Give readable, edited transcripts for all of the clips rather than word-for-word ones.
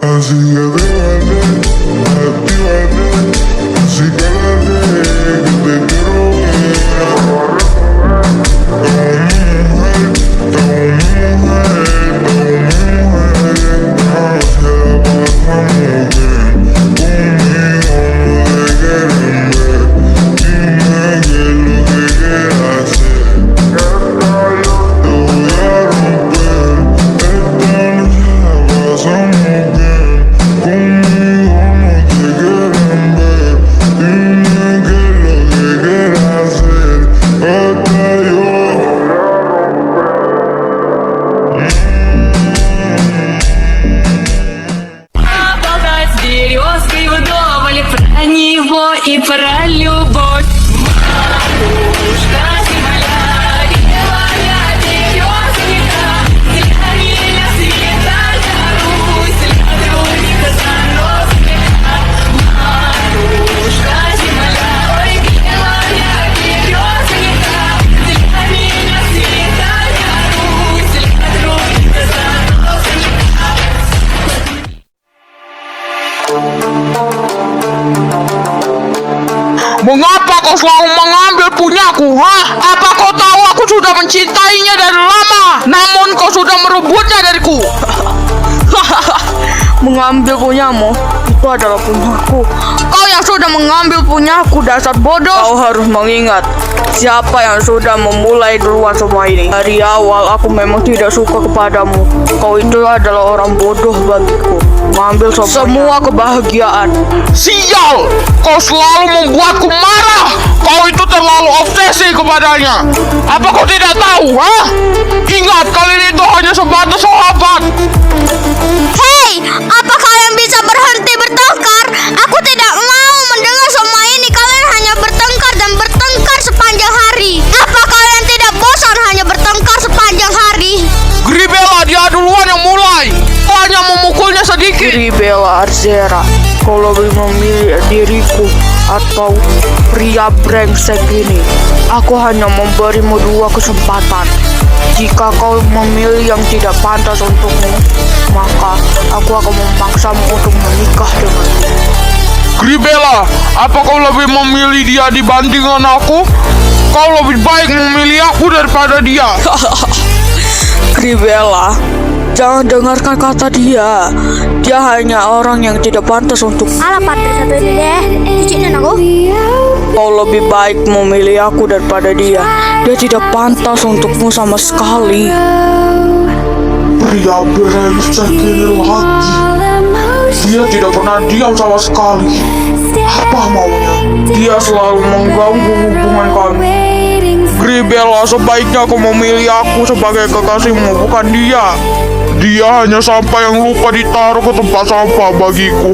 Así que actívate, así cálate, que te quiero ver. И про любовь. Матушка земля, белая березовика, для меня света Русь, для других заносика. Матушка земля, ой, белая березовика, для меня света Русь, для других заносика. Mengapa kau selalu mengambil punyaku, ha? Apa kau tahu aku sudah mencintainya dari lama, namun kau sudah merebutnya dariku? Mengambil punyamu, itu adalah punyaku. Kau yang sudah mengambil punyaku, dasar bodoh. Kau harus mengingat siapa yang sudah memulai duluan semua ini. Dari awal aku memang tidak suka kepadamu. Kau itu adalah orang bodoh bagiku, mengambil semua kebahagiaan. Sial, kau selalu membuatku marah. Kau itu terlalu obsesi kepadanya. Apa kau tidak tahu, ha? Ingat, kalian itu hanya sebatas sahabat. Hei, apa kalian bisa berhenti bertengkar? Aku tidak mau mendengar semua ini. Kalian hanya bertengkar dan bertengkar sepanjang hari. Apa kalian tidak bosan hanya bertengkar sepanjang hari? Gribella, dia duluan yang mulai. Kau hanya memukulnya sedikit. Gribella Arzera, kau lebih memilih diriku atau pria brengsek ini? Aku hanya memberimu 2 kesempatan. Jika kau memilih yang tidak pantas untukmu, maka aku akan memaksamu untuk menikah denganku. Gribella, apa kau lebih memilih dia dibandingkan aku? Kau lebih baik memilih aku daripada dia. Gribella, jangan dengarkan kata dia. Dia hanya orang yang tidak pantas untuk. Alah, Patri satu ini deh. Cuciin aku. Kau lebih baik memilih aku daripada dia. Dia tidak pantas untukmu sama sekali. Pria brengsek ini lagi. Dia tidak pernah diam sama sekali. Apa maunya? Dia selalu mengganggu hubungan kami. Gribella, sebaiknya kau memilih aku sebagai kekasihmu, bukan dia. Dia hanya sampah yang lupa ditaruh ke tempat sampah bagiku.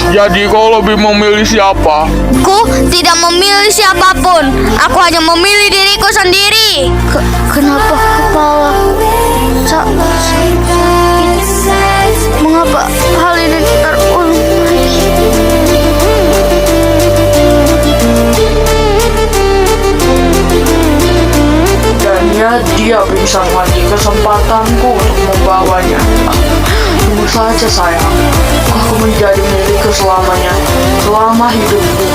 Jadi kau lebih memilih siapa? Aku tidak memilih siapapun. Aku hanya memilih diriku sendiri. Kenapa kepala sakit? Mengapa hal ini terulang lagi? Dan dia bisa lagi kesempatanku untuk membawanya. Tunggu saja sayang, aku menjadi milikku selamanya, selama hidupku.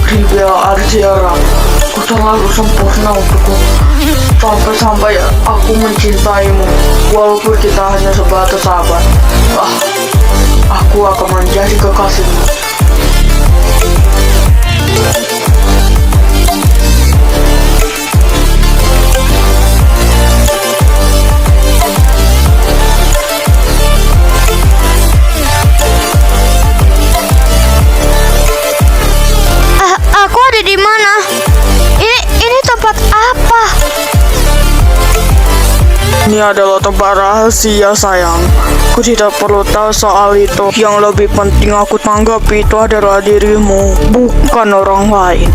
Gribella Arzera, aku terlalu sempurna untukku. Sampai-sampai aku mencintaimu, walaupun kita hanya sebatas sahabat. Aku akan menjadi kekasihmu. Aku ada di mana? Ini tempat apa? Ini adalah tempat rahasia sayang. Aku tidak perlu tahu soal itu. Yang lebih penting aku tanggapi itu adalah dirimu, bukan orang lain.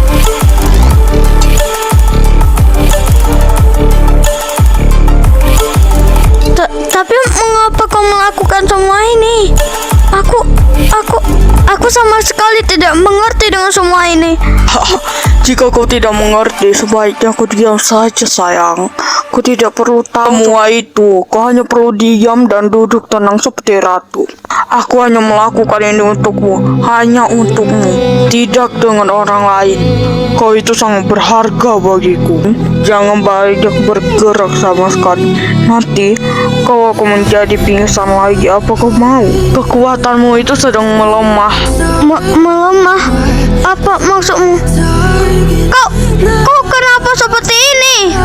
Tapi mengapa kau melakukan semua ini? Aku sama sekali tidak mengerti dengan semua ini. Jika kau tidak mengerti, sebaiknya kau diam saja sayang. Kau tidak perlu tahu semua itu. Kau hanya perlu diam dan duduk tenang seperti ratu. Aku hanya melakukan ini untukmu, hanya untukmu, tidak dengan orang lain. Kau itu sangat berharga bagiku. Jangan banyak bergerak sama sekali. Nanti kau akan menjadi pingsan lagi. Apa kau mau? Kekuatanmu itu sedang melemah. Melemah? Apa maksudmu? Kau kenapa seperti ini?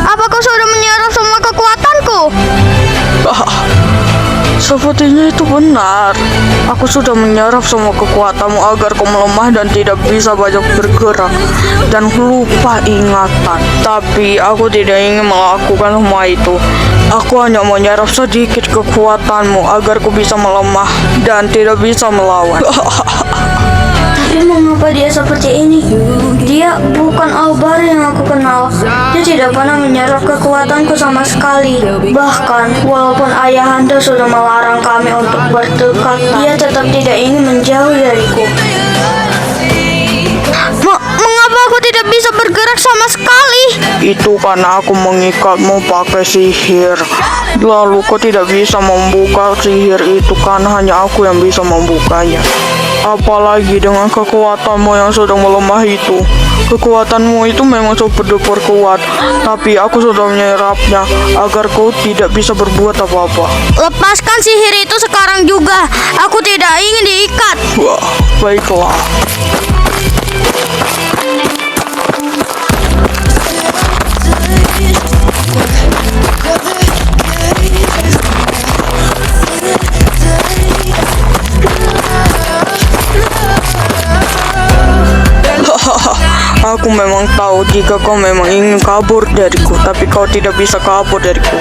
Apa kau sudah menyerap semua kekuatanku? Sepertinya itu benar. Aku sudah menyerap semua kekuatanmu agar kau melemah dan tidak bisa banyak bergerak dan lupa ingatan. Tapi aku tidak ingin melakukan semua itu. Aku hanya menyerap sedikit kekuatanmu agar kau bisa melemah dan tidak bisa melawan. Tapi mengapa dia seperti ini? Dia bukan Albar yang aku kenal. Dia tidak pernah menyerap kekuatanku sama sekali. Bahkan, walaupun ayahanda sudah melarang kami untuk berdekat, dia tetap tidak ingin menjauh dariku. Mengapa aku tidak bisa bergerak sama sekali? Itu karena aku mengikatmu pakai sihir. Lalu kau tidak bisa membuka sihir itu karena hanya aku yang bisa membukanya. Apalagi dengan kekuatanmu yang sudah melemah itu. Kekuatanmu itu memang super-duper kuat, tapi aku sudah menyerapnya agar kau tidak bisa berbuat apa-apa. Lepaskan sihir itu sekarang juga. Aku tidak ingin diikat. Wah, baiklah. Aku memang tahu jika kau memang ingin kabur dariku, tapi kau tidak bisa kabur dariku.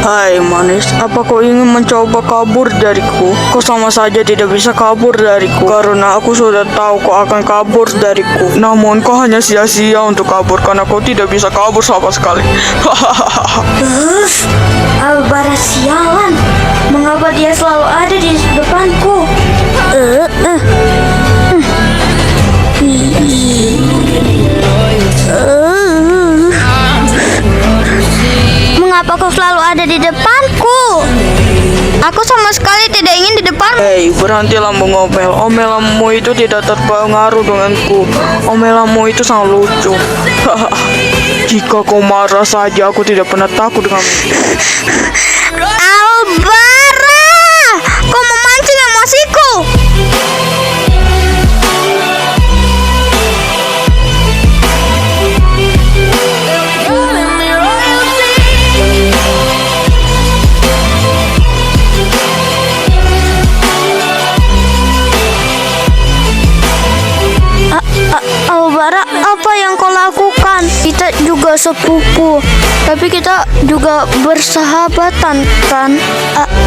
Hai manis, apa kau ingin mencoba kabur dariku? Kau sama saja tidak bisa kabur dariku, karena aku sudah tahu kau akan kabur dariku. Namun kau hanya sia-sia untuk kabur, karena kau tidak bisa kabur sama sekali. Albar sialan. Mengapa dia selalu ada di depanku? Mengapa kau selalu ada di depanku? Aku sama sekali tidak ingin di depanmu. Hei, berhentilah mengomel. Omelanmu itu tidak terpengaruh denganku. Omelanmu itu sangat lucu. Jika kau marah saja, aku tidak pernah takut denganmu. Albara, kau memancing emosiku. Albara, apa yang kau lakukan? Kita juga sepupu, tapi kita juga bersahabatan, kan?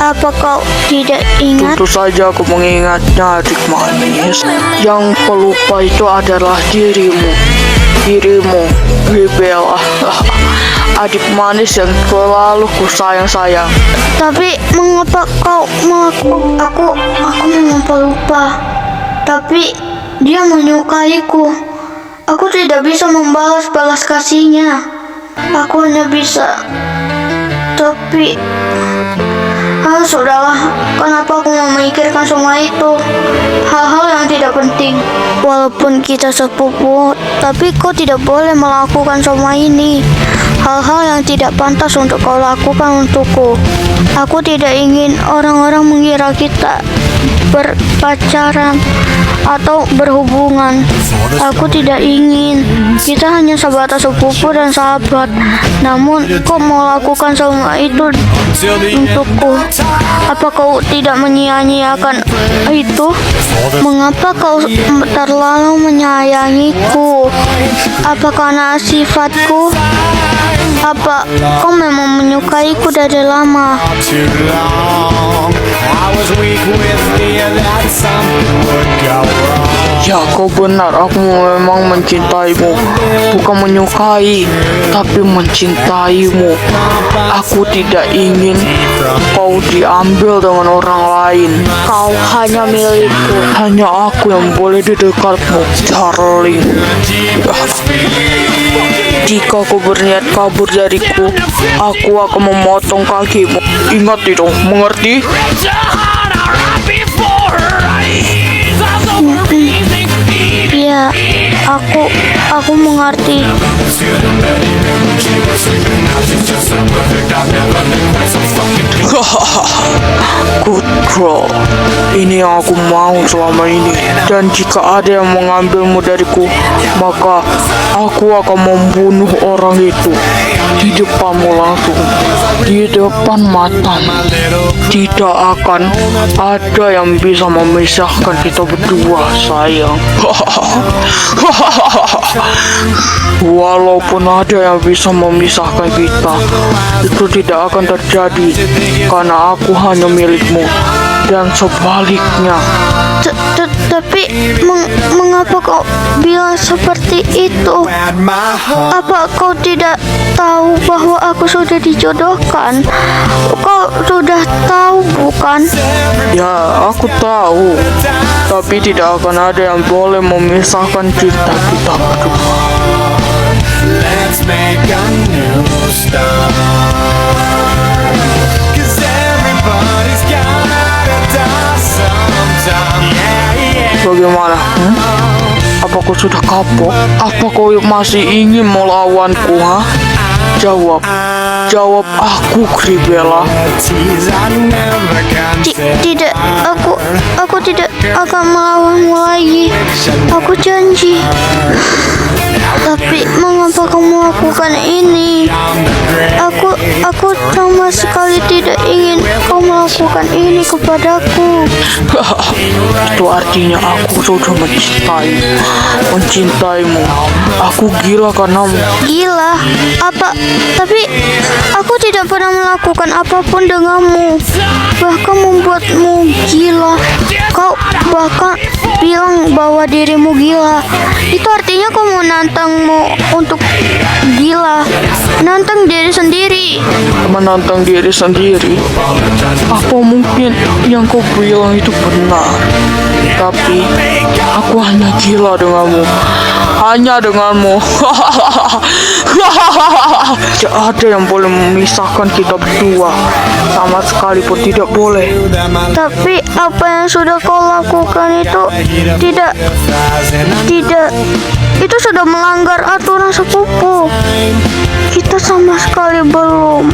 Apa kau tidak ingat? Tentu saja aku mengingatnya, adik manis. Yang kau lupa itu adalah dirimu, Bella. Adik manis yang selalu ku sayang-sayang. Tapi mengapa kau melakukan? Aku memang pelupa. Tapi dia menyukaiku. Aku tidak bisa membalas kasihnya. Aku hanya bisa. Tapi sudahlah. Kenapa aku memikirkan semua itu? Hal-hal yang tidak penting. Walaupun kita sepupu, tapi kau tidak boleh melakukan semua ini. Hal-hal yang tidak pantas untuk kau lakukan untukku. Aku tidak ingin orang-orang mengira kita berpacaran atau berhubungan. Aku tidak ingin. Kita hanya sebatas sepupu dan sahabat. Namun kau mau lakukan semua itu untukku. Apa kau tidak menyia-nyiakan itu? Mengapa kau terlalu menyayangiku? Apa karena sifatku? Apa kau memang menyukaiku dari lama? Too long I was weak with fear that something would go wrong. Ya, kau benar. Aku memang mencintaimu. Bukan menyukai, tapi mencintaimu. Aku tidak ingin kau diambil dengan orang lain. Kau hanya milikku. Hanya aku yang boleh di dekatmu, darling. Jika kau berniat kabur dariku, aku akan memotong kakimu. Ingat itu, mengerti? Ya, aku mengerti. Good girl. Ini yang aku mau selama ini. Dan jika ada yang mengambilmu dariku, maka aku akan membunuh orang itu di depanmu langsung, di depan matamu. Tidak akan ada yang bisa memisahkan kita berdua, sayang. Walaupun ada yang bisa memisahkan kita, itu tidak akan terjadi karena aku hanya milikmu. Dan sebaliknya. Tapi mengapa kau bilang seperti itu? Apa kau tidak tahu bahwa aku sudah dijodohkan? Kau sudah tahu, bukan? Ya, aku tahu. Tapi tidak akan ada yang boleh memisahkan kita berdua. Let's make a new start. 'Cause everybody's gotta die sometime. Yeah. Bagaimana? Apa kau sudah kapok? Apa kau masih ingin melawanku, ha? Jawab aku, Kribella. Tidak, aku tidak akan melawanmu lagi. Aku janji. Tapi mengapa kamu lakukan ini? Aku sama sekali tidak ingin kau melakukan ini kepadaku. Itu artinya aku sudah mencintaimu. Aku gila karenamu. Gila? Apa? Tapi aku tidak pernah melakukan apapun denganmu. Bahkan membuatmu gila. Kau bahkan bilang bahwa dirimu gila. Itu artinya kau mau nantangmu untuk gila. Nantang diri sendiri. Menantang diri sendiri. Apa mungkin yang kau bilang itu benar? Tapi aku hanya gila denganmu. Hanya denganmu. Tidak ada yang boleh memisahkan kita berdua. Sama sekali pun tidak boleh. Tapi apa yang sudah kau lakukan itu tidak. Itu sudah melanggar aturan sepupu. Kita sama sekali belum.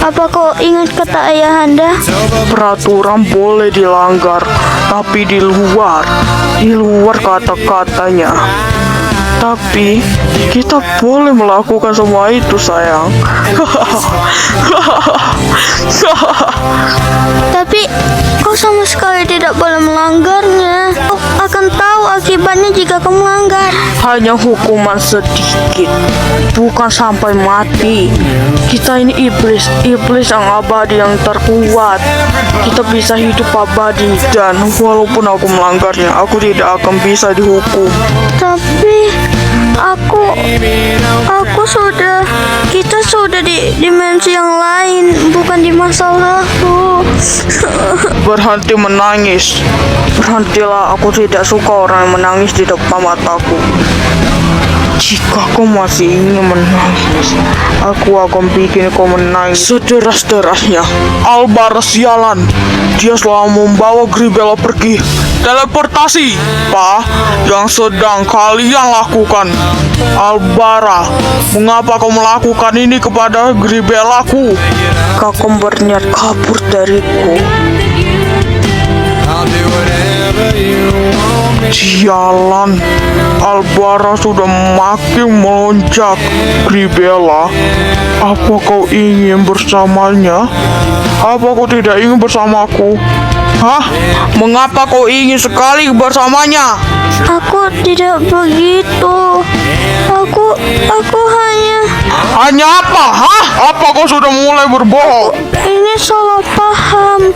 Apa kau ingat kata ayahanda? Peraturan boleh dilanggar, tapi di luar kata-katanya. Tapi kita boleh melakukan semua itu, sayang. Tapi kau sama sekali tidak boleh melanggarnya. Kau akan tahu akibatnya jika kau melanggar. Hanya hukuman sedikit, bukan sampai mati. Kita ini iblis yang abadi, yang terkuat. Kita bisa hidup abadi, dan walaupun aku melanggarnya, aku tidak akan bisa dihukum. Tapi kita sudah di dimensi yang lain, bukan di masa lalu. Berhenti menangis. Berhentilah, aku tidak suka orang yang menangis di depan mataku. Jika kau masih ingin menangis, aku akan bikin kau menangis sederas-derasnya. Albara sialan, dia selalu membawa Kribella pergi. Teleportasi, Pak, yang sedang kalian lakukan. Albara, mengapa kau melakukan ini kepada Kribellaku? Kau berniat kabur dariku. I'll do whatever you want me. Sialan, Albara sudah makin melonjak. Kribella, apa kau ingin bersamanya? Apa kau tidak ingin bersamaku? Hah? Mengapa kau ingin sekali bersamanya? Aku tidak begitu. Aku hanya Hanya apa? Hah? Apa kau sudah mulai berbohong? Ini salah paham.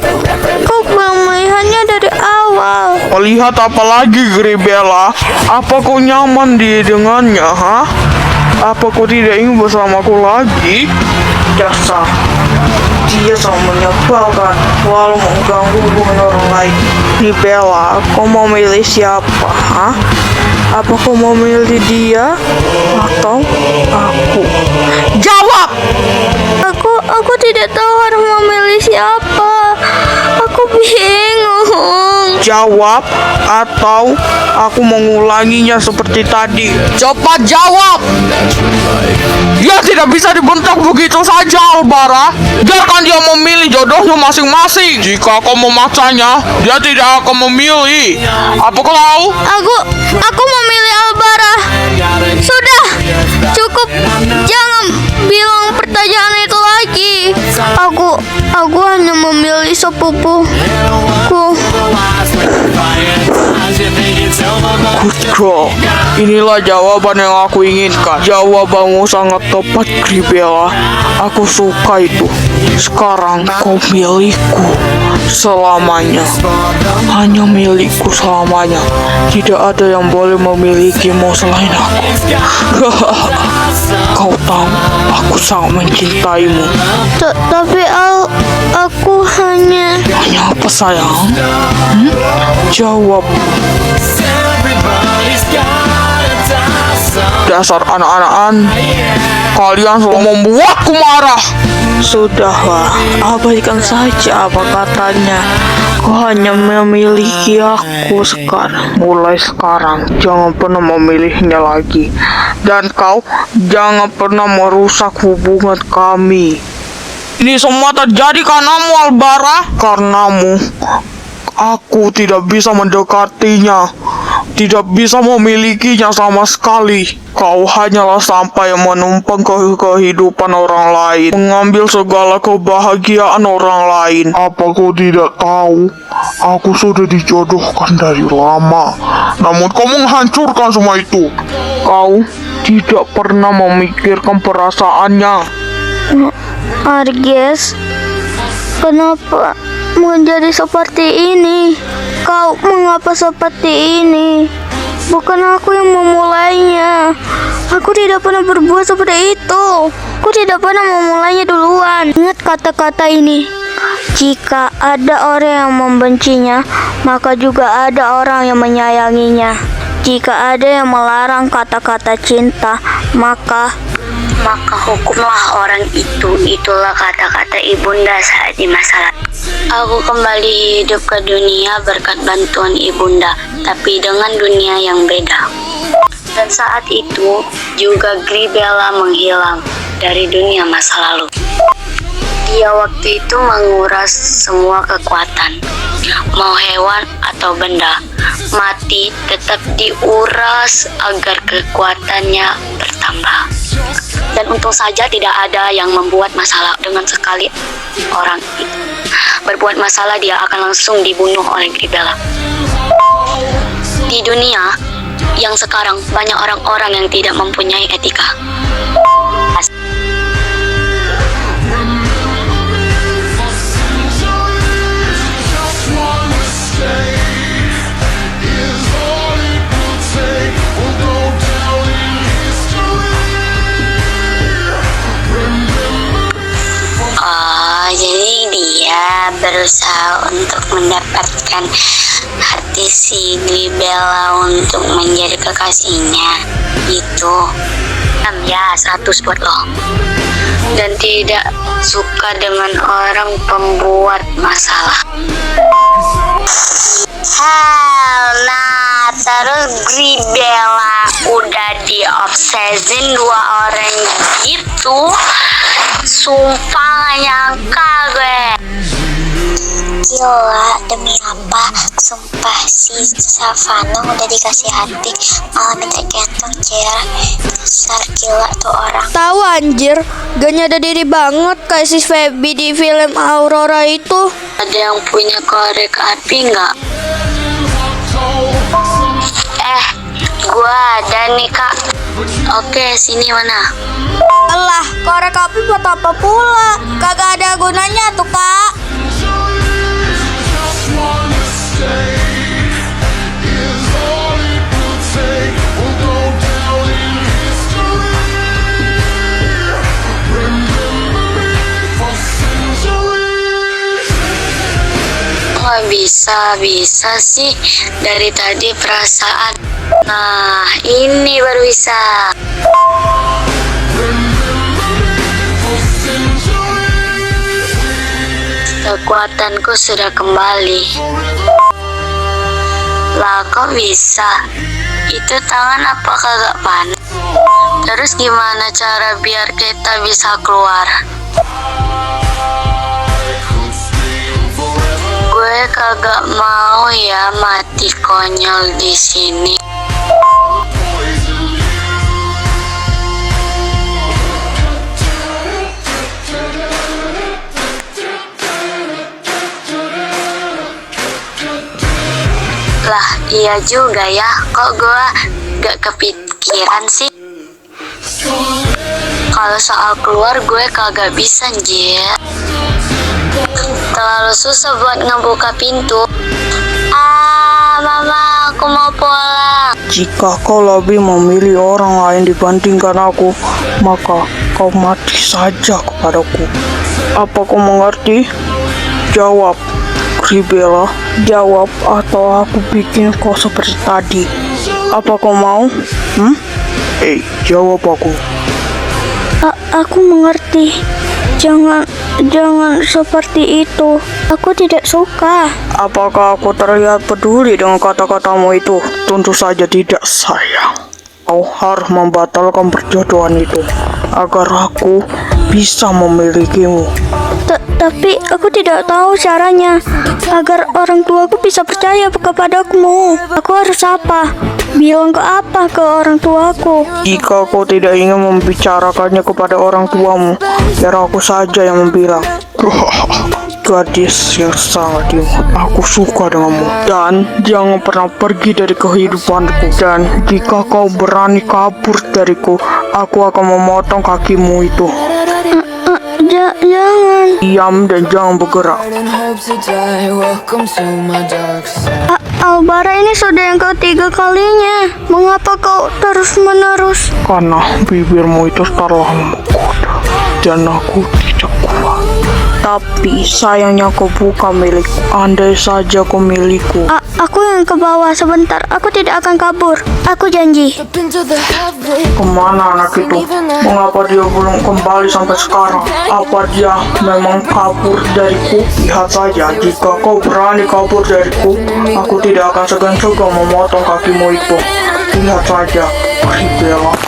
Kau belum melihatnya dari awal. Melihat apa lagi, Gribella? Apa kau nyaman dengannya, hah? Apa kau tidak ingin bersamaku lagi? Dasar, dia sangat menyebalkan, selalu mengganggu hubungan orang lain. Gribella, kau mau milih siapa, hah? Apa kau mau milih dia atau aku? Jawab! Aku tidak tahu harus memilih siapa. Aku bingung. Jawab atau aku mengulanginya seperti tadi. Cepat jawab! Dia tidak bisa dibentak begitu saja, Albara. Biarkan dia memilih jodohnya masing-masing. Jika kau memaksanya, dia tidak akan memilih. Apa kau tahu? Aku memilih Albara. Sudah, cukup. Jangan bilang pertanyaan itu lagi. Aku hanya memilih sepupuku. Good. Inilah jawaban yang aku inginkan. Jawabanmu sangat tepat, Gribella. Aku suka itu. Sekarang kau milikku selamanya. Hanya milikku selamanya. Tidak ada yang boleh memilikimu selain aku. Kau tahu, aku sangat mencintaimu. Tapi aku hanya... Hanya apa, sayang? Jawab. Dasar anak-anakan, kalian selalu membuatku marah. Sudahlah, abaikan saja apa katanya. Kau hanya memiliki aku sekarang. Mulai sekarang, jangan pernah memilihnya lagi. Dan kau jangan pernah merusak hubungan kami. Ini semua terjadi karenamu, Albara. Karenamu, aku tidak bisa mendekatinya. Tidak bisa memilikinya sama sekali. Kau hanyalah sampah yang menumpang kehidupan orang lain, mengambil segala kebahagiaan orang lain. Apa kau tidak tahu? Aku sudah dijodohkan dari lama. Namun kau menghancurkan semua itu. Kau tidak pernah memikirkan perasaannya. Arges, kenapa menjadi seperti ini? Kau mengapa seperti ini? Bukan aku yang memulainya. Aku tidak pernah berbuat seperti itu. Aku tidak pernah memulainya duluan. Ingat kata-kata ini. Jika ada orang yang membencinya, maka juga ada orang yang menyayanginya. Jika ada yang melarang kata-kata cinta, maka hukumlah orang itu. Itulah kata-kata ibunda saat di masa lalu. Aku kembali hidup ke dunia berkat bantuan ibunda, tapi dengan dunia yang beda. Dan saat itu juga Gribella menghilang dari dunia masa lalu. Dia waktu itu menguras semua kekuatan, mau hewan atau benda, mati tetap diuras agar kekuatannya bertambah. Dan untung saja tidak ada yang membuat masalah. Dengan sekali orang itu berbuat masalah, dia akan langsung dibunuh oleh Gribella. Di dunia yang sekarang banyak orang-orang yang tidak mempunyai etika. Jadi dia berusaha untuk mendapatkan hati si Gribella untuk menjadi kekasihnya. Itu ya 100 buat lo. Dan tidak suka dengan orang pembuat masalah. Nah, terus Gribella udah diobsesin 2 orang gitu. Sumpah gak nyangka gue. Gila, demi apa? Sumpah si Savannah udah dikasih hati, malah minta gantung Jer. Dasar gila tuh orang. Tahu anjir, gak nyadar diri banget kayak si Feby di film Aurora itu. Ada yang punya korek api nggak? Gua ada nih kak. Oke, sini mana? Alah, korek api buat apa pula? Kagak ada gunanya tuh, Kak. Kok bisa sih dari tadi perasaan. Nah, ini baru bisa. Kekuatanku sudah kembali. Lah, kok bisa? Itu tangan apa kagak panas? Terus gimana cara biar kita bisa keluar? Gue kagak mau ya mati konyol di sini. Lah, iya juga ya. Kok gue gak kepikiran sih? Kalau soal keluar gue kagak bisa, anjir. Terlalu susah buat ngebuka pintu. Mama, aku mau pulang. Jika kau lebih memilih orang lain dibandingkan aku, maka kau mati saja kepadaku. Apa kau mengerti? Jawab, Kribella. Jawab atau aku bikin kau seperti tadi. Apa kau mau? Jawab aku. Aku mengerti. Jangan seperti itu. Aku tidak suka. Apakah aku terlihat peduli dengan kata-katamu itu? Tentu saja tidak, sayang. Kau harus membatalkan perjodohan itu agar aku bisa memilikimu. Tapi aku tidak tahu caranya agar orang tuaku bisa percaya kepadamu. Aku harus apa? Bilang ke apa ke orang tuaku? Jika kau tidak ingin membicarakannya kepada orang tuamu, biar aku saja yang membilang. Gadis yang sangat imut, aku suka denganmu. Dan jangan pernah pergi dari kehidupanku. Dan jika kau berani kabur dariku, aku akan memotong kakimu itu. Jangan. Diam dan jangan bergerak. Albara, ini sudah yang ketiga kalinya. Mengapa kau terus-menerus? Karena bibirmu itu telah menggoda dan aku tidak kuat. Tapi sayangnya kau bukan milikku. Andai saja kau milikku. Aku yang ke bawah sebentar. Aku tidak akan kabur. Aku janji. Kemana anak itu? Mengapa dia belum kembali sampai sekarang? Apa dia memang kabur dariku? Lihat saja, jika kau berani kabur dariku, aku tidak akan segan-segan memotong kakimu itu. Lihat saja, Kribella.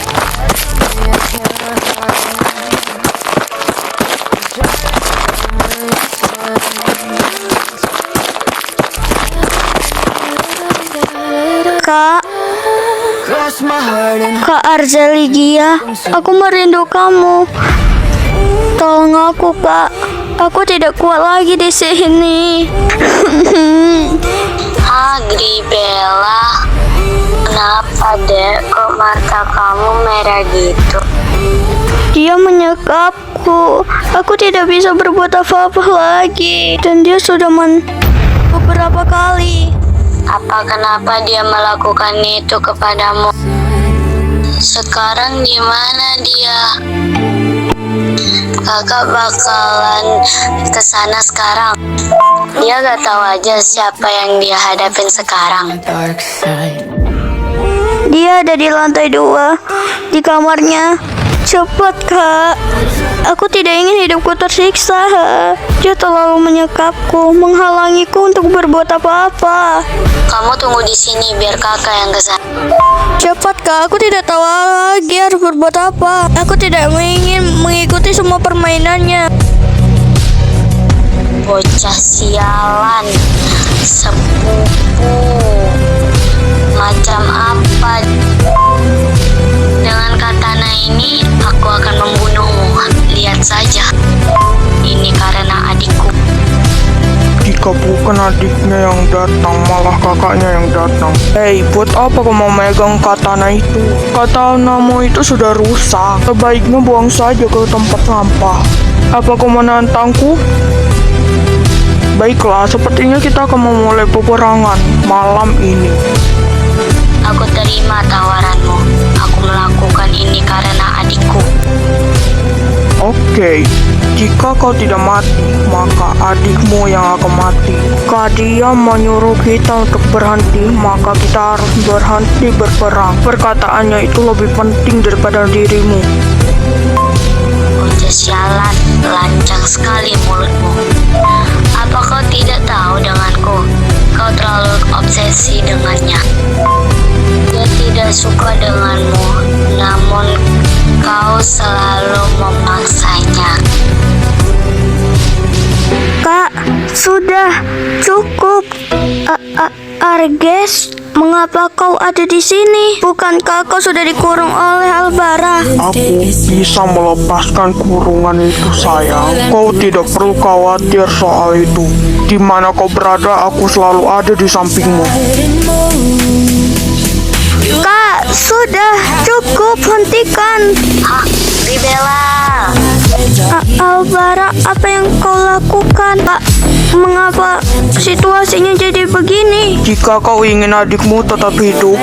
Kak Arzeligia, aku merindu kamu. Tolong aku, Kak. Aku tidak kuat lagi di sini. Kribella, kenapa dek? Kok mata kamu merah gitu? Dia menyekapku. Aku tidak bisa berbuat apa-apa lagi. Dan dia sudah beberapa kali. Apa kenapa dia melakukan itu kepadamu? Sekarang di mana dia? Kakak bakalan kesana sekarang. Dia gak tahu aja siapa yang dia hadapin sekarang. Dia ada di lantai 2 di kamarnya. Cepat, Kak. Aku tidak ingin hidupku tersiksa. Dia terlalu menyekapku, menghalangiku untuk berbuat apa-apa. Kamu tunggu di sini biar kakak yang kesana. Cepat, Kak. Aku tidak tahu lagi harus berbuat apa. Aku tidak ingin mengikuti semua permainannya. Bocah sialan, sepupu, macam apa? Dengan katana ini, aku akan membunuhmu. Lihat saja, ini karena adikku. Jika jika bukan adiknya yang datang, malah kakaknya yang datang. Hei, buat apa kau mau megang katana itu? Katanamu itu sudah rusak. Sebaiknya buang saja ke tempat sampah. Apa kau menantangku? Baiklah, sepertinya kita akan memulai peperangan malam ini. Aku terima tawaranmu. Aku melakukan ini karena adikku. Oke, jika kau tidak mati, maka adikmu yang akan mati. Jika dia menyuruh kita untuk berhenti, maka kita harus berhenti berperang. Perkataannya itu lebih penting daripada dirimu. Udah sialan, lancang sekali mulutmu. Apa kau tidak tahu denganku? Kau terlalu obsesi dengannya. Dia tidak suka denganmu, namun kau selalu memaksanya. Kak, sudah cukup. Arges, mengapa kau ada di sini? Bukankah kau sudah dikurung oleh Albara? Aku bisa melepaskan kurungan itu, sayang. Kau tidak perlu khawatir soal itu. Di mana kau berada, aku selalu ada di sampingmu. Kak, sudah cukup, hentikan. Hah, Ribella. Albara, apa yang kau lakukan? Kak, mengapa situasinya jadi begini? Jika kau ingin adikmu tetap hidup,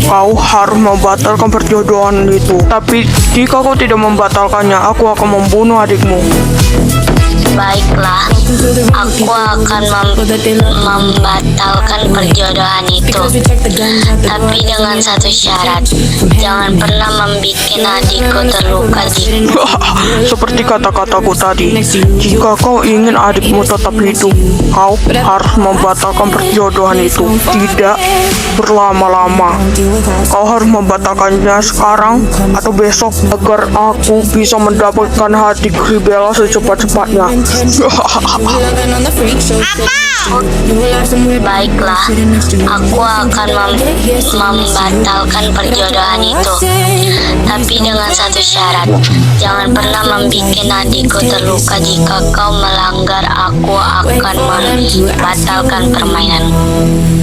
kau harus membatalkan perjodohan itu. Tapi jika kau tidak membatalkannya, aku akan membunuh adikmu. Baiklah, aku akan membatalkan perjodohan itu. Tapi dengan satu syarat, jangan pernah membuat adikku terluka di. Seperti kata-kataku tadi, jika kau ingin adikmu tetap hidup, kau harus membatalkan perjodohan itu. Tidak berlama-lama. Kau harus membatalkannya sekarang atau besok agar aku bisa mendapatkan hati Ribella secepat-cepatnya. Baiklah, aku akan membatalkan perjodohan itu. Tapi dengan satu syarat, jangan pernah membuat adikku terluka. Jika kau melanggar, aku akan membatalkan permainan.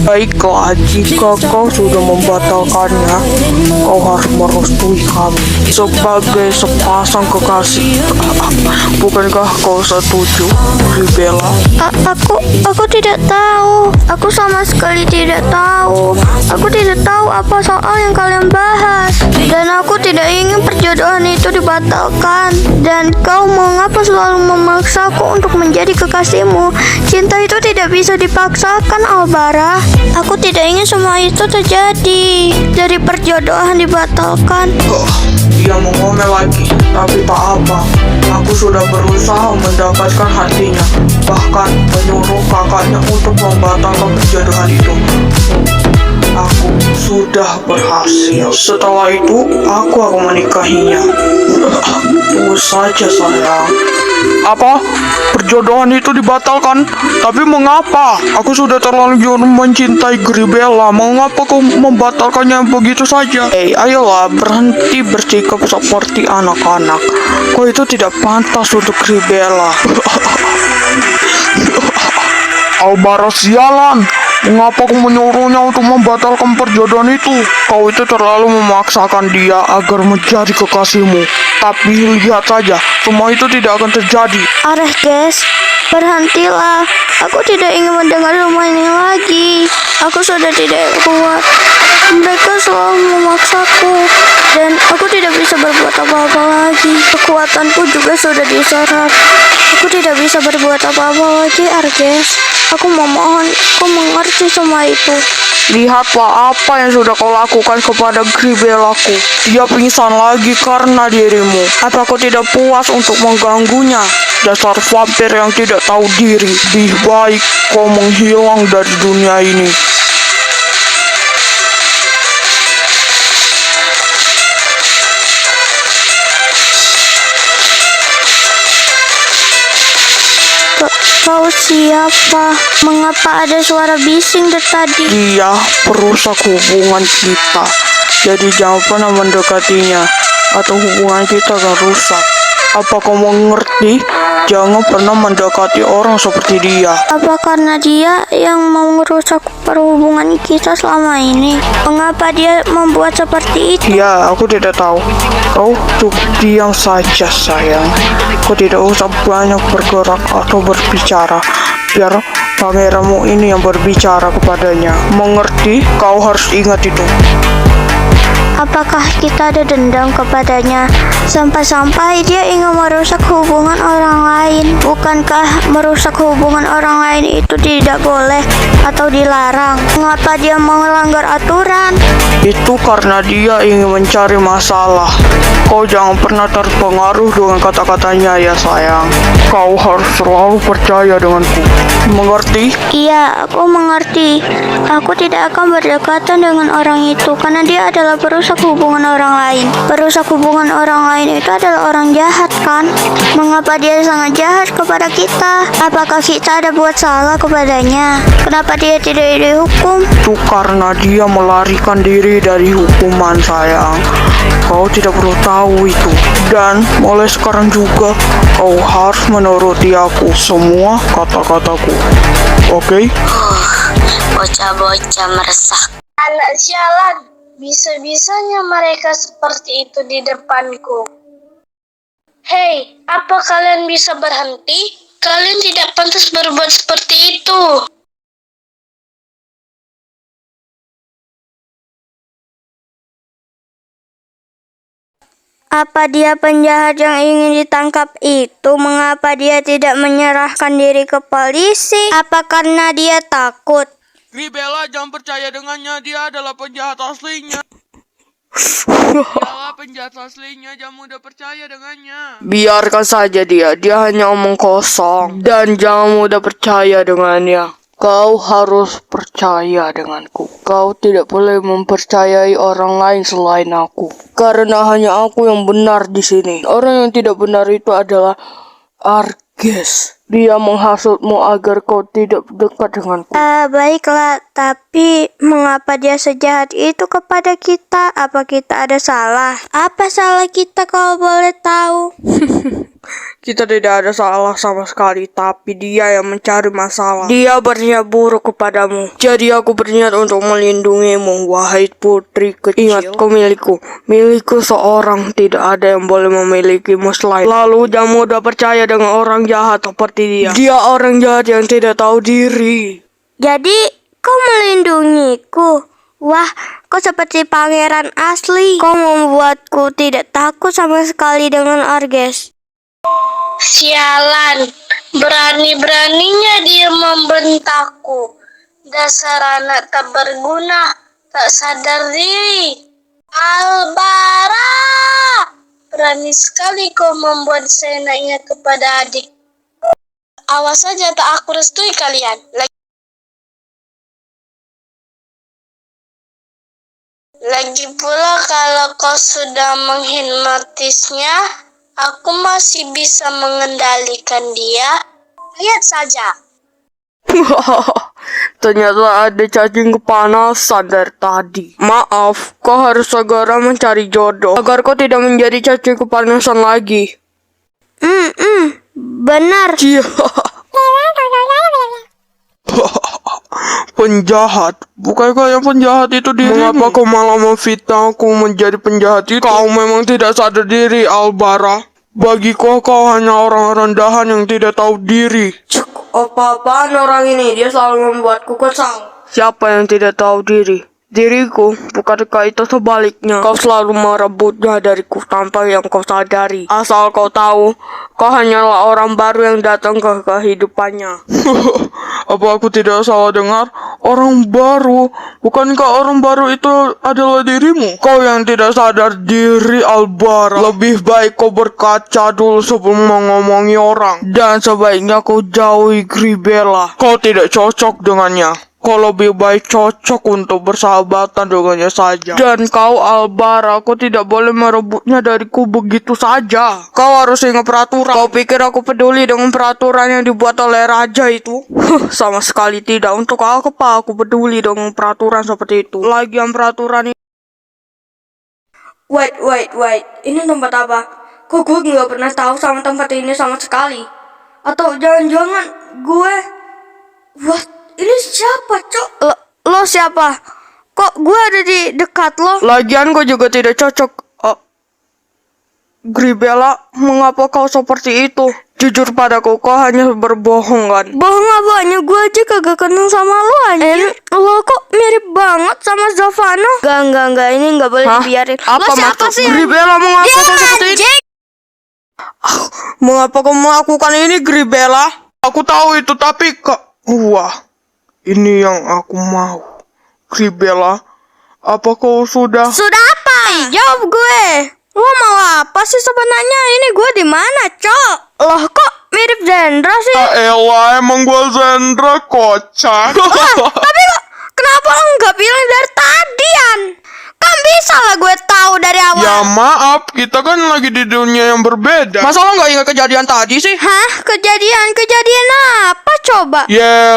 Baiklah, jika kau sudah membatalkannya, kau harus merestui kami sebagai sepasang kekasih. Bukankah kau setuju, Ribella? Aku tidak tahu. Aku sama sekali tidak tahu. Aku tidak tahu apa soal yang kalian bahas. Dan aku tidak ingin perjodohan itu dibatalkan. Dan kau mengapa selalu memaksaku untuk menjadi kekasihmu? Cinta itu tidak bisa dipaksakan, Albara. Aku tidak ingin semua itu terjadi. Dari perjodohan dibatalkan. Dia mengomel lagi, tapi tak apa. Aku sudah berusaha mendapatkan hatinya, bahkan menyuruh kakaknya untuk membatalkan perjodohan itu. Aku sudah berhasil. Setelah itu, aku akan menikahinya. Tunggu saja, sayang. Apa? Perjodohan itu dibatalkan? Tapi mengapa? Aku sudah terlanjur mencintai Ribella. Mengapa kau membatalkannya begitu saja? Ayolah, berhenti bersikap seperti anak-anak. Kau itu tidak pantas untuk Ribella. Albara, sialan! Mengapa kau menyuruhnya untuk membatalkan perjodohan itu? Kau itu terlalu memaksakan dia agar menjadi kekasihmu. Tapi lihat saja, semua itu tidak akan terjadi. Arges, berhentilah. Aku tidak ingin mendengar semua ini lagi. Aku sudah tidak kuat. Mereka selalu memaksaku. Dan aku tidak bisa berbuat apa-apa lagi. Kekuatanku juga sudah diserap. Aku tidak bisa berbuat apa-apa lagi, Arges. Aku memohon kau mengerti semua itu. Lihatlah apa yang sudah kau lakukan kepada Ribellaku. Dia pingsan lagi karena dirimu. Apa kau tidak puas untuk mengganggunya? Dasar vampir yang tidak tahu diri. Lebih baik kau menghilang dari dunia ini. Kau siapa? Mengapa ada suara bising dari tadi? Dia perusak hubungan kita. Jadi jangan pernah mendekatinya, atau hubungan kita akan rusak. Apa kau mengerti? Jangan pernah mendekati orang seperti dia. Apa karena dia yang mau merusak perhubungan kita selama ini? Mengapa dia membuat seperti itu? Ya, aku tidak tahu. Kau cukup diam saja, sayang. Kau tidak usah banyak bergerak atau berbicara. Biar pangeranmu ini yang berbicara kepadanya. Mengerti? Kau harus ingat itu. Apakah kita ada dendam kepadanya sampai-sampai dia ingin merusak hubungan orang lain? Bukankah merusak hubungan orang lain itu tidak boleh atau dilarang? Mengapa dia melanggar aturan? Itu karena dia ingin mencari masalah. Kau jangan pernah terpengaruh dengan kata-katanya ya sayang. Kau harus selalu percaya denganku. Mengerti? Iya, aku mengerti. Aku tidak akan berdekatan dengan orang itu karena dia adalah perusak hubungan orang lain. Perusak hubungan orang lain itu adalah orang jahat, kan? Mengapa dia sangat jahat kepada kita? Apakah kita ada buat salah kepadanya? Kenapa dia tidak dihukum? Itu karena dia melarikan diri dari hukuman sayang. Kau tidak perlu tahu itu. Dan mulai sekarang juga kau harus menuruti aku semua kata-kataku. Oke? Bocah-bocah meresah. Anak sialan, bisa-bisanya mereka seperti itu di depanku. Hei, apa kalian bisa berhenti? Kalian tidak pantas berbuat seperti itu. Apa dia penjahat yang ingin ditangkap itu? Mengapa dia tidak menyerahkan diri ke polisi? Apa karena dia takut? Gribella, jangan percaya dengannya. Dia adalah penjahat aslinya. Dialah penjahat aslinya. Jangan mudah percaya dengannya. Biarkan saja dia. Dia hanya omong kosong. Dan jangan mudah percaya dengannya. Kau harus percaya denganku. Kau tidak boleh mempercayai orang lain selain aku. Karena hanya aku yang benar di sini. Orang yang tidak benar itu adalah Arges. Dia menghasutmu agar kau tidak dekat denganku. Baiklah, tapi mengapa dia sejahat itu kepada kita? Apa kita ada salah? Apa salah kita kalau boleh tahu? Kita tidak ada salah sama sekali, tapi dia yang mencari masalah. Dia berniat buruk kepadamu. Jadi aku berniat untuk melindungimu, wahai putri kecil. Ingat, kau milikku. Milikku seorang, tidak ada yang boleh memilikimu selain. Lalu jangan mudah percaya dengan orang jahat seperti dia. Dia orang jahat yang tidak tahu diri. Jadi, kau melindungiku? Wah, kau seperti pangeran asli. Kau membuatku tidak takut sama sekali dengan Arges. Sialan, berani-beraninya dia membentakku. Dasar anak tak berguna, tak sadar diri. Albara, berani sekali kau membuat saya nak ingat kepada adik. Awas saja tak aku restui kalian. Lagi pula kalau kau sudah menghipnotisnya, aku masih bisa mengendalikan dia. Lihat saja. Ternyata ada cacing kepanasan dari tadi. Maaf, kau harus segera mencari jodoh agar kau tidak menjadi cacing kepanasan lagi. Benar. Cia. Penjahat? Bukankah yang penjahat itu dirimu? Mengapa kau malah memfitnah aku menjadi penjahat itu? Kau memang tidak sadar diri, Albara. Bagiku kau hanya orang rendahan yang tidak tahu diri. Apa-apaan orang ini? Dia selalu membuatku kesal. Siapa yang tidak tahu diri? Diriku, bukankah itu sebaliknya? Kau selalu merebutnya dariku tanpa yang kau sadari. Asal kau tahu, kau hanyalah orang baru yang datang ke kehidupannya. Apa aku tidak salah dengar? Orang baru? Bukankah orang baru itu adalah dirimu? Kau yang tidak sadar diri, Albara. Lebih baik kau berkaca dulu sebelum mengomongi orang. Dan sebaiknya kau jauhi Gribella. Kau tidak cocok dengannya. Kau lebih baik cocok untuk bersahabatan dengannya saja. Dan kau, Albara, kau tidak boleh merebutnya dariku begitu saja. Kau harus ingat peraturan. Kau pikir aku peduli dengan peraturan yang dibuat oleh raja itu? Sama sekali tidak. Untuk apa aku peduli dengan peraturan seperti itu? Lagian peraturan ini... Wait. Ini tempat apa? Kok gue nggak pernah tahu sama tempat ini sama sekali? Atau jangan-jangan gue... What? Ini siapa, Cok? Lo siapa? Kok gue ada di dekat lo? Lagian gue juga tidak cocok. Gribella, mengapa kau seperti itu? Jujur padaku, kau hanya berbohong kan? Bohong apanya? Gue aja kagak kenal sama lo aja. Lo kok mirip banget sama Zavano? Enggak, ini nggak boleh dibiarin. Apa lo siapa sih? Gribella, mengapa kau seperti itu? Mengapa kau melakukan ini, Gribella? Aku tahu itu, tapi wah, ini yang aku mau. Gribella, apa kau sudah... Sudah apa? Jawab gue. Lo mau apa sih sebenarnya? Ini gue di mana, Cok? Loh, kok mirip Zendra sih? Elah, emang gue Zendra, kocak. Tapi kok kenapa lo nggak bilang dari tadian? Kan bisa lah gue tahu dari awal. Ya maaf, kita kan lagi di dunia yang berbeda. Masa lo nggak ingat kejadian tadi sih? Hah? Kejadian apa coba?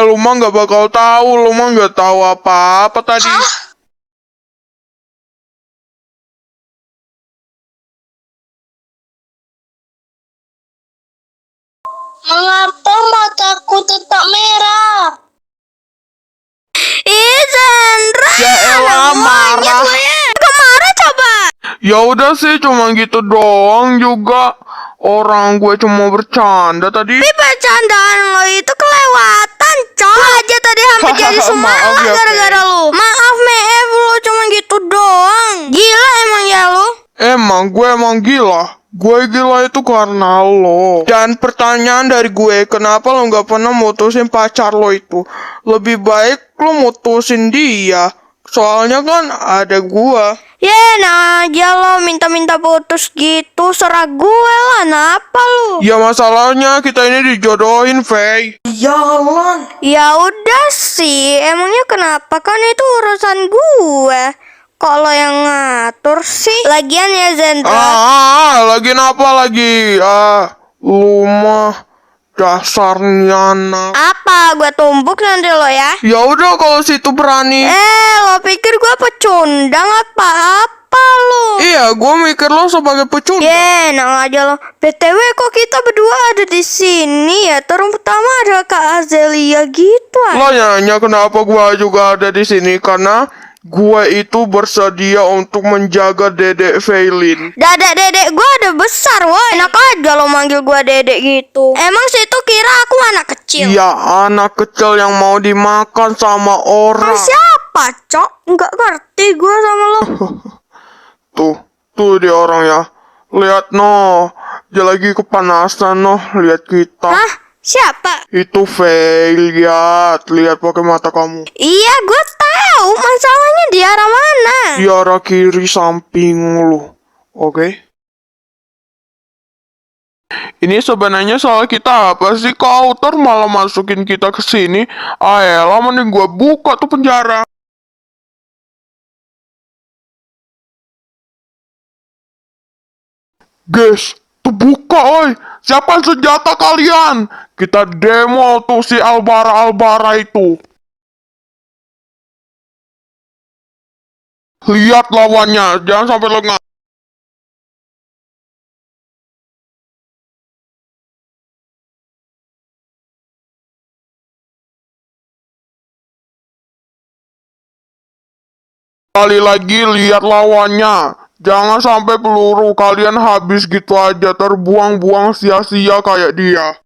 Lu mah nggak bakal tahu, lu mah nggak tahu apa-apa tadi. Mengapa mataku tetap merah? Zendra. Ya elah, marah. Kemana coba? Ya udah sih, cuma gitu doang juga. Orang gue cuma bercanda tadi. Tapi bercandaan lo itu kelewatan, Cok. Aja tadi hampir jadi Maaf semalah ya, gara-gara lu. Maaf, Mev, lu cuma gitu doang. Gila emang ya lu. Gue emang gila. Gue gila itu karena lo. Dan pertanyaan dari gue, kenapa lo gak pernah mutusin pacar lo itu? Lebih baik lo mutusin dia. Soalnya kan ada gue. Nah aja lo minta-minta putus gitu. Serah gue lah, kenapa lu? Ya masalahnya kita ini dijodohin, Faye. Jalan. Ya udah sih, emangnya kenapa? Kan itu urusan gue. Kalau yang ngatur sih. Lagian ya Zendra. Lagian apa lagi? Lu mah dasarnya anak. Apa? Gue tumbuk nanti lo ya? Ya udah kalau situ berani. Lo pikir gue pecundang apa lo? Iya, gue mikir lo sebagai pecundang. Nang aja lo. BTW kok kita berdua ada di sini ya? Terus pertama ada Kak Azelia gitu. Lo nanya kenapa gue juga ada di sini? Karena gue itu bersedia untuk menjaga dedek Faylin. Dedek gue udah besar, woi. Enak aja lo manggil gue dedek gitu. Emang situ kira aku anak kecil? Ya, anak kecil yang mau dimakan sama orang. Siapa, Cok? Nggak ngerti gue sama lo. Tuh dia orang ya. Lihat no, dia lagi kepanasan no. Lihat kita. Hah? Siapa? Itu Faye, lihat pakai mata kamu. Iya, gue tahu. Masalahnya di arah mana? Di arah kiri samping lu. Oke? Ini sebenarnya salah kita apa sih? Kau malah masukin kita ke sini. Elah, mending gua buka tuh penjara. Guys, tuh buka oi. Siapa senjata kalian? Kita demo tuh si Albara itu. Lihat lawannya, jangan sampai lengah. Kali lagi lihat lawannya. Jangan sampai peluru kalian habis gitu aja, terbuang-buang sia-sia kayak dia.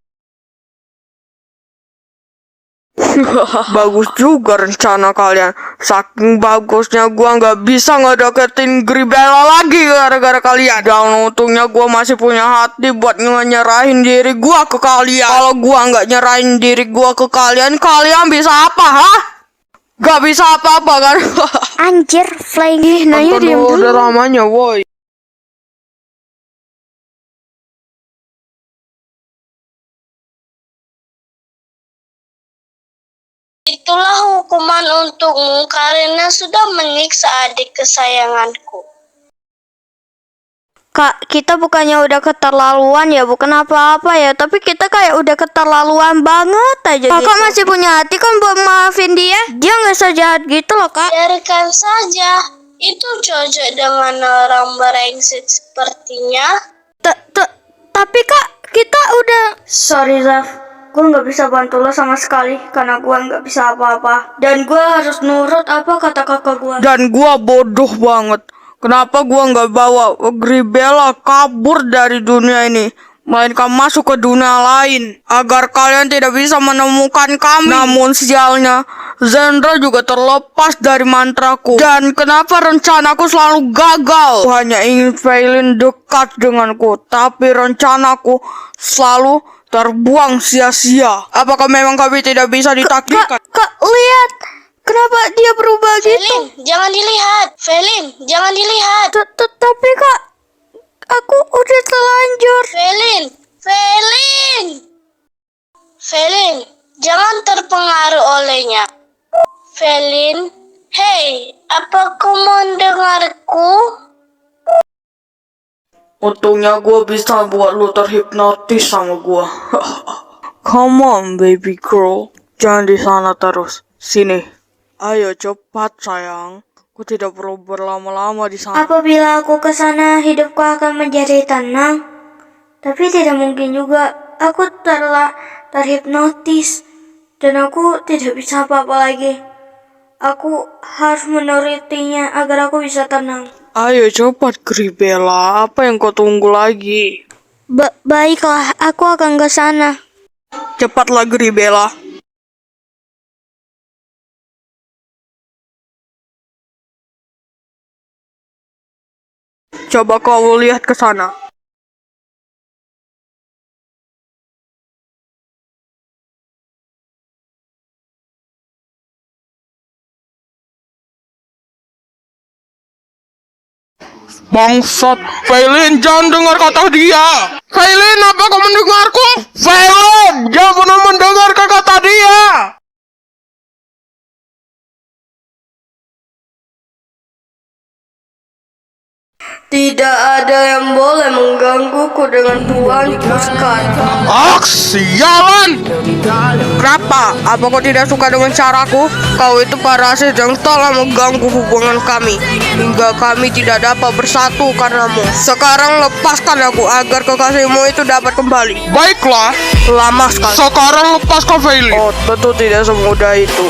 Bagus juga rencana kalian. Saking bagusnya gua nggak bisa ngedeketin Gribella lagi gara-gara kalian. Dan untungnya gua masih punya hati buat nyerahin diri gua ke kalian. Kalau gua nggak nyerahin diri gua ke kalian, kalian bisa apa, hah? Gak bisa apa-apa kan? Anjir, flying. Nanya diam dulu. Udah lamanya, woi. Itulah hukuman untukmu karena sudah menyiksa adik kesayanganku. Kak, kita bukannya udah keterlaluan ya, bukan apa-apa ya, tapi kita kayak udah keterlaluan banget aja. Kakak gitu. Masih punya hati kan buat maafin dia? Dia nggak sejahat gitu loh, Kak. Biarkan saja, itu cocok dengan orang brengsek sepertinya. Tapi Kak, kita udah... Sorry, Zaf. Gue nggak bisa bantu lo sama sekali karena gue nggak bisa apa-apa. Dan gue harus nurut apa kata kakak gue. Dan gua bodoh banget. Kenapa gua nggak bawa Gribella kabur dari dunia ini, melainkan masuk ke dunia lain agar kalian tidak bisa menemukan kami. Namun sialnya, Zendra juga terlepas dari mantraku. Dan kenapa rencanaku selalu gagal? Aku hanya ingin Vaylin dekat denganku, tapi rencanaku selalu terbuang sia-sia. Apakah memang kami tidak bisa ditakdirkan? Kak, lihat. Kenapa dia berubah gitu? Felin, jangan dilihat. Felin, jangan dilihat. Tapi Kak, aku udah terlanjur. Felin, jangan terpengaruh olehnya. Felin, hei, apa kau mendengarku? Untungnya gue bisa buat lu terhipnotis sama gue. Come on baby girl, jangan di sana terus. Sini, ayo cepat sayang. Aku tidak perlu berlama-lama di sana. Apabila aku ke sana, hidupku akan menjadi tenang. Tapi tidak mungkin juga. Aku terhipnotis dan aku tidak bisa apa-apa lagi. Aku harus menurutinya agar aku bisa tenang. Ayo cepat Gribella, apa yang kau tunggu lagi? Baiklah, aku akan ke sana. Cepatlah Gribella. Coba kau lihat ke sana. Bangsat, Vaylin, jangan dengar kata dia. Vaylin, apa kau mendengarku? Vaylin, jangan pernah mendengarkan kata dia. Tidak ada yang boleh menggangguku dengan tuanku sekarang. Sialan! Kenapa? Apa kau tidak suka dengan caraku? Kau itu parasit yang telah mengganggu hubungan kami hingga kami tidak dapat bersatu karenamu. Sekarang lepaskan aku agar kekasihmu itu dapat kembali. Baiklah, Lama sekali. sekarang lepaskan Vaylin. Oh, tentu tidak semudah itu.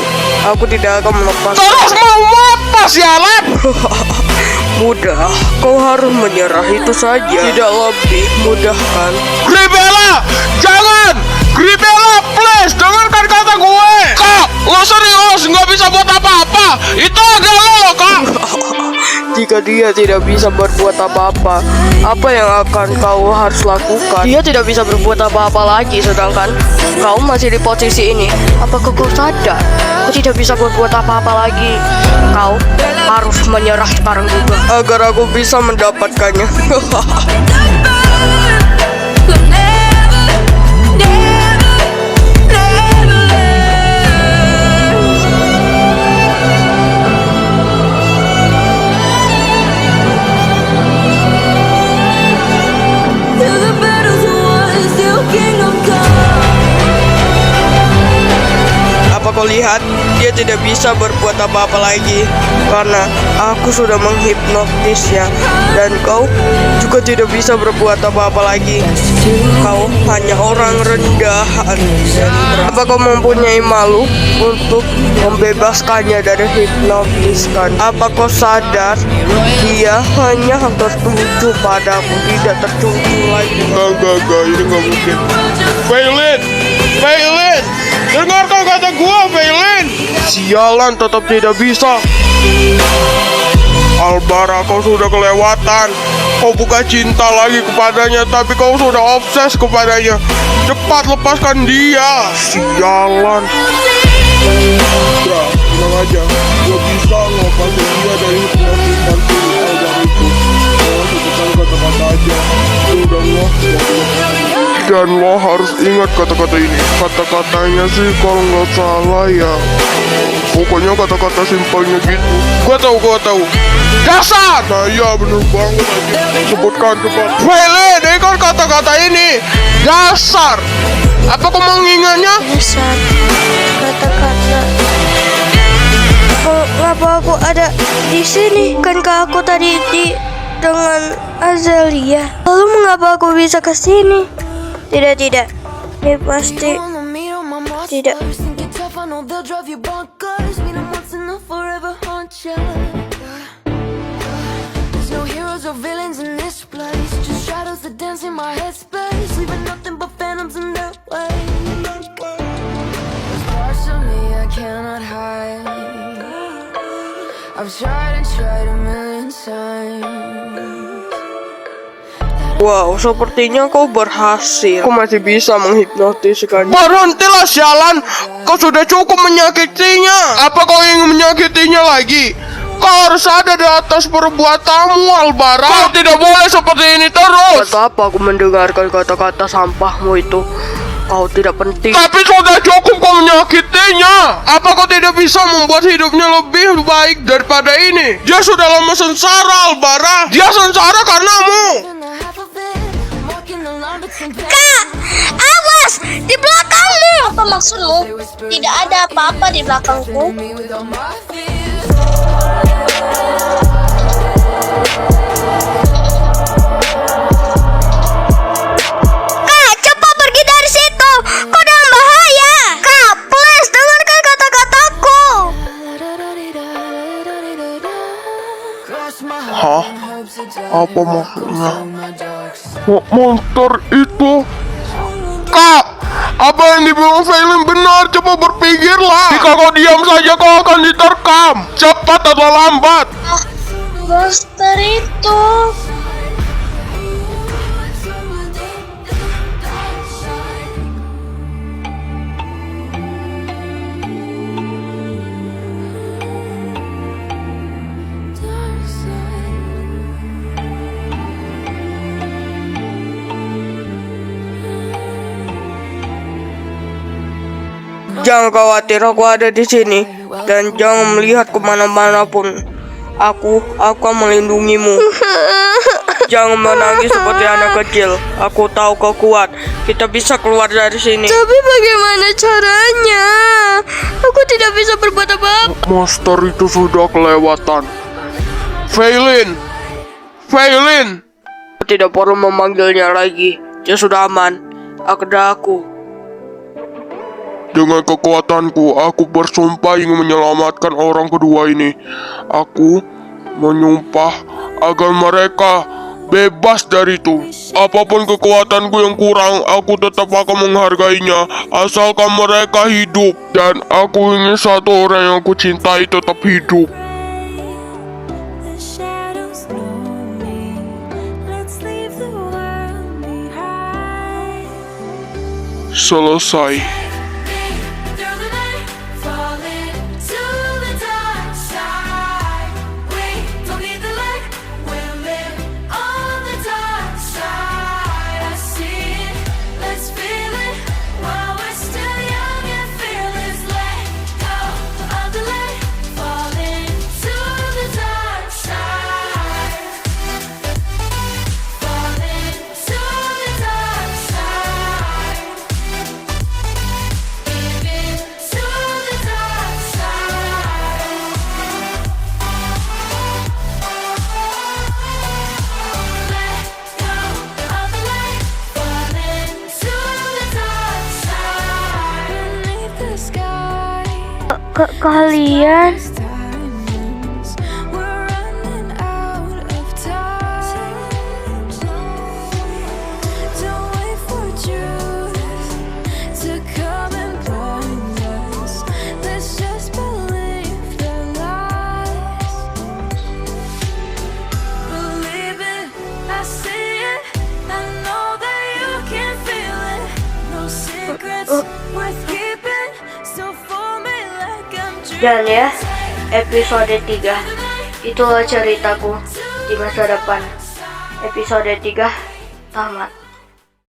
Aku tidak akan melepaskan. Terus mau apa, sialan? Mudah, kau harus menyerah itu saja. Tidak lebih mudah kan? Gribella, jangan! Gribella, please, dengarkan kata gue! Kak, lo serius nggak bisa buat apa-apa? Itu ada lo, Kak! Jika dia tidak bisa berbuat apa-apa, apa yang akan kau harus lakukan? Dia tidak bisa berbuat apa-apa lagi, sedangkan kau masih di posisi ini. Apakah kau sadar? Kau tidak bisa berbuat apa-apa lagi. Kau harus menyerah sekarang juga, agar aku bisa mendapatkannya. Apa kau lihat? Dia tidak bisa berbuat apa-apa lagi karena aku sudah menghipnotisnya. Dan kau juga tidak bisa berbuat apa-apa lagi. Kau hanya orang rendahan. Apa kau mempunyai malu untuk membebaskannya dari hipnotiskan? Apa kau sadar dia hanya tertuju padaku, tidak tertuju lagi? Enggak, ini nggak mungkin. Vaylin, dengarkan kata gua, Vaylin. Sialan, tetap tidak bisa. Albara, kau sudah kelewatan. Kau bukan cinta lagi kepadanya, tapi kau sudah obses kepadanya. Cepat lepaskan dia. Sialan. Udah, tenang aja. Gua bisa ngelepasin dia dari hipnotis hantu Albara itu. Kau sebutan kata-kata aja. Udah loh. Dan lo harus ingat kata-kata ini. Kata-katanya sih kalau nggak salah ya, pokoknya kata-kata simpelnya gitu. Gua tahu. Dasar! Nah iya bener banget aja. Sebutkan cepat. Vaylin, ikut kata-kata ini. Dasar! Apa kau mengingatnya? Dasar kata-kata. Kenapa aku ada di sini? Kankah aku tadi dengan Azalia? Lalu mengapa aku bisa ke sini? Tidak. Ini pasti tidak. No heroes or villains in this place, just shadows that dance in my headspace, leaving nothing but phantoms in their way. There's parts of me I cannot hide. I've tried a million times. Wow, sepertinya kau berhasil. Kau masih bisa menghipnotiskan. Berhentilah sialan. Kau sudah cukup menyakitinya. Apa kau ingin menyakitinya lagi? Kau harus ada di atas perbuatanmu, Albara. Kau tidak boleh seperti ini terus. Buat apa aku mendengarkan kata-kata sampahmu itu? Kau tidak penting. Tapi sudah cukup kau menyakitinya. Apa kau tidak bisa membuat hidupnya lebih baik daripada ini? Dia sudah lama sengsara, Albara. Dia sengsara karenamu. Kak, awas di belakangmu. Apa maksudmu? Tidak ada apa-apa di belakangku. Kak, cepat pergi dari situ. Kau dalam bahaya. Kak, please dengarkan kata-kataku. Hah? Apa maksudnya? Monster itu? Kak, apa yang dibilang Felin benar? Coba berpikirlah. Jika kau diam saja, kau akan diterkam. Cepat atau lambat. Monster itu. Jangan khawatir, aku ada di sini. Dan jangan melihat kemana-mana pun. Aku akan melindungimu. Jangan menangis seperti anak kecil. Aku tahu kau kuat. Kita bisa keluar dari sini. Tapi bagaimana caranya? Aku tidak bisa berbuat apa-apa. Monster itu sudah kelewatan. Felin. Tidak perlu memanggilnya lagi. Dia sudah aman. Ada aku. Dengan kekuatanku, aku bersumpah ingin menyelamatkan orang kedua ini. Aku menyumpah agar mereka bebas dari itu. Apapun kekuatanku yang kurang, aku tetap akan menghargainya, asalkan mereka hidup. Dan aku ingin satu orang yang aku cintai tetap hidup. Selesai. Kalian dan ya, episode 3 itulah ceritaku di masa depan. Episode 3 tamat.